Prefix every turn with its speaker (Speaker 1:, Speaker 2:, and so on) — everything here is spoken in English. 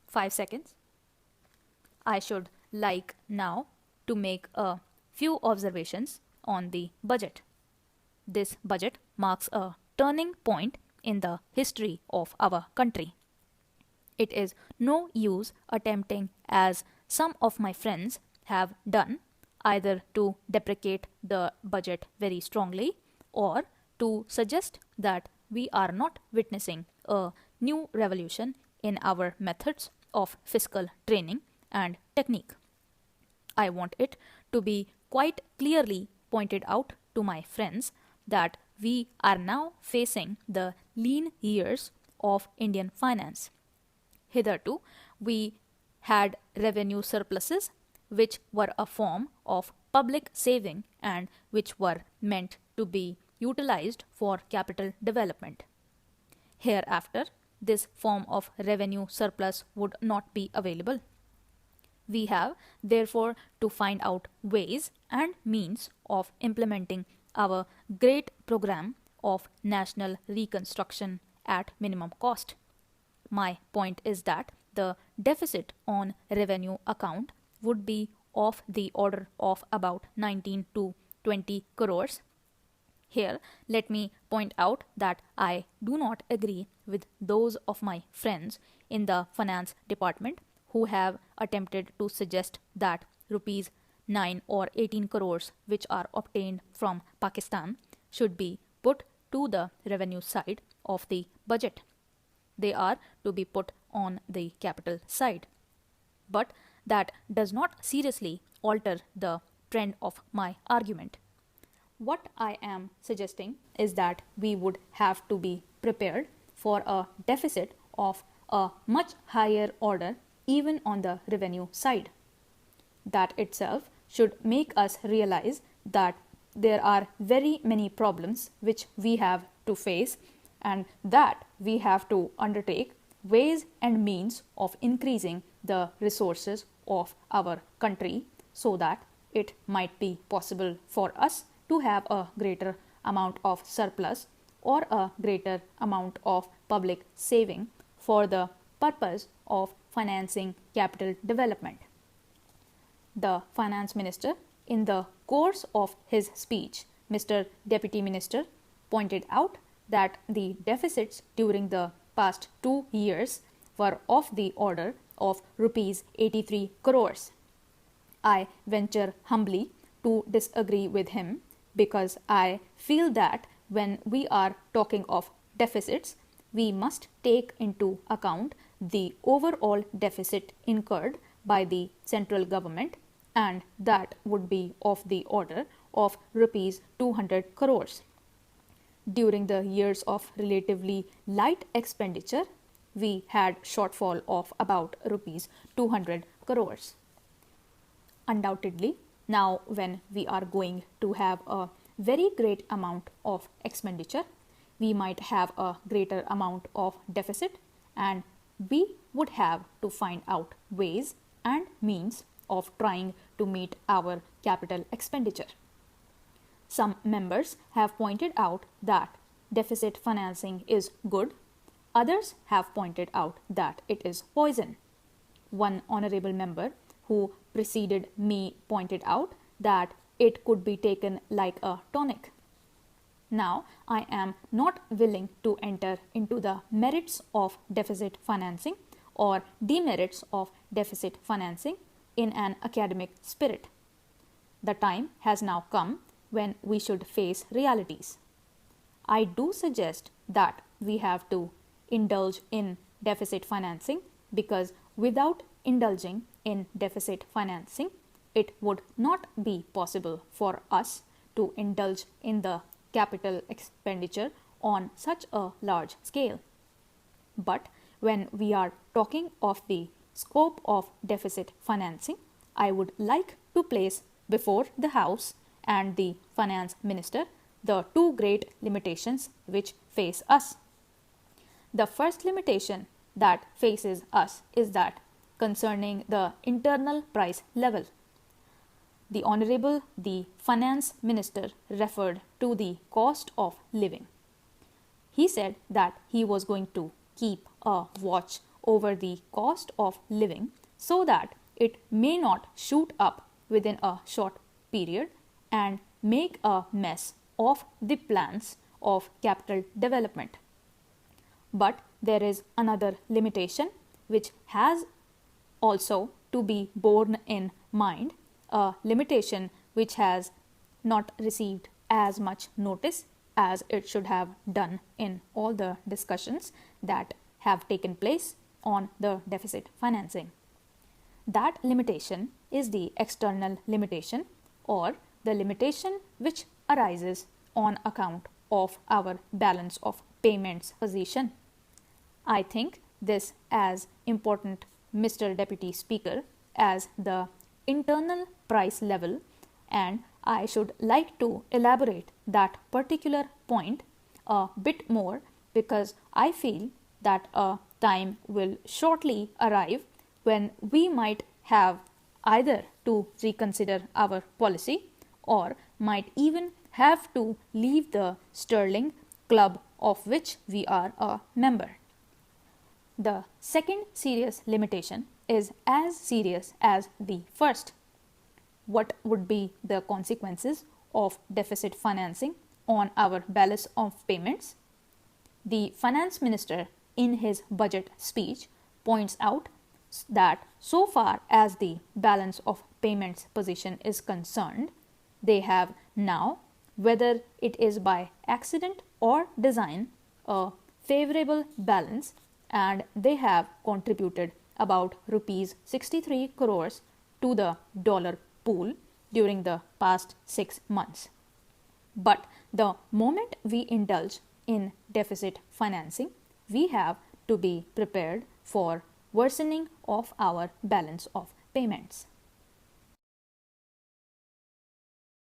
Speaker 1: 5 seconds. I should like now to make a few observations on the budget. This budget marks a turning point in the history of our country. It is no use attempting, as some of my friends have done, either to deprecate the budget very strongly or to suggest that we are not witnessing a new revolution in our methods of fiscal training and technique. I want it to be quite clearly pointed out to my friends that we are now facing the lean years of Indian finance. Hitherto, we had revenue surpluses which were a form of public saving and which were meant to be utilized for capital development. Hereafter, this form of revenue surplus would not be available. We have therefore to find out ways and means of implementing our great program of national reconstruction at minimum cost. My point is that the deficit on revenue account would be of the order of about 19 to 20 crores. Here, let me point out that I do not agree with those of my friends in the finance department who have attempted to suggest that rupees 9 or 18 crores which are obtained from Pakistan should be put to the revenue side of the budget. They are to be put on the capital side. But that does not seriously alter the trend of my argument. What I am suggesting is that we would have to be prepared for a deficit of a much higher order even on the revenue side. That itself should make us realize that there are very many problems which we have to face and that we have to undertake ways and means of increasing the resources of our country so that it might be possible for us to have a greater amount of surplus or a greater amount of public saving for the purpose of financing capital development. The finance minister, in the course of his speech, Mr. Deputy Minister, pointed out that the deficits during the past 2 years were of the order of rupees 83 crores. I venture humbly to disagree with him because I feel that when we are talking of deficits, we must take into account the overall deficit incurred by the central government and that would be of the order of rupees 200 crores. During the years of relatively light expenditure, we had shortfall of about rupees 200 crores. Undoubtedly, now when we are going to have a very great amount of expenditure, we might have a greater amount of deficit and we would have to find out ways and means of trying to meet our capital expenditure. Some members have pointed out that deficit financing is good. Others have pointed out that it is poison. One honorable member who preceded me pointed out that it could be taken like a tonic. Now, I am not willing to enter into the merits of deficit financing or demerits of deficit financing in an academic spirit. The time has now come when we should face realities. I do suggest that we have to indulge in deficit financing because without indulging in deficit financing, it would not be possible for us to indulge in the capital expenditure on such a large scale. But when we are talking of the scope of deficit financing, I would like to place before the House and the Finance Minister the two great limitations which face us. The first limitation that faces us is that concerning the internal price level. The Honorable the Finance Minister referred to the cost of living. He said that he was going to keep a watch over the cost of living so that it may not shoot up within a short period and make a mess of the plans of capital development. But there is another limitation which has also to be borne in mind, a limitation which has not received as much notice as it should have done in all the discussions that have taken place on the deficit financing. That limitation is the external limitation, or the limitation which arises on account of our balance of payments position. I think this as important, Mr. Deputy Speaker, as the internal price level, and I should like to elaborate that particular point a bit more because I feel that a time will shortly arrive when we might have either to reconsider our policy or might even have to leave the sterling club of which we are a member. The second serious limitation is as serious as the first. What would be the consequences of deficit financing on our balance of payments? The finance minister in his budget speech points out that so far as the balance of payments position is concerned, they have now, whether it is by accident or design, a favorable balance, and they have contributed about rupees 63 crores to the dollar pool during the past 6 months. But the moment we indulge in deficit financing, we have to be prepared for worsening of our balance of payments.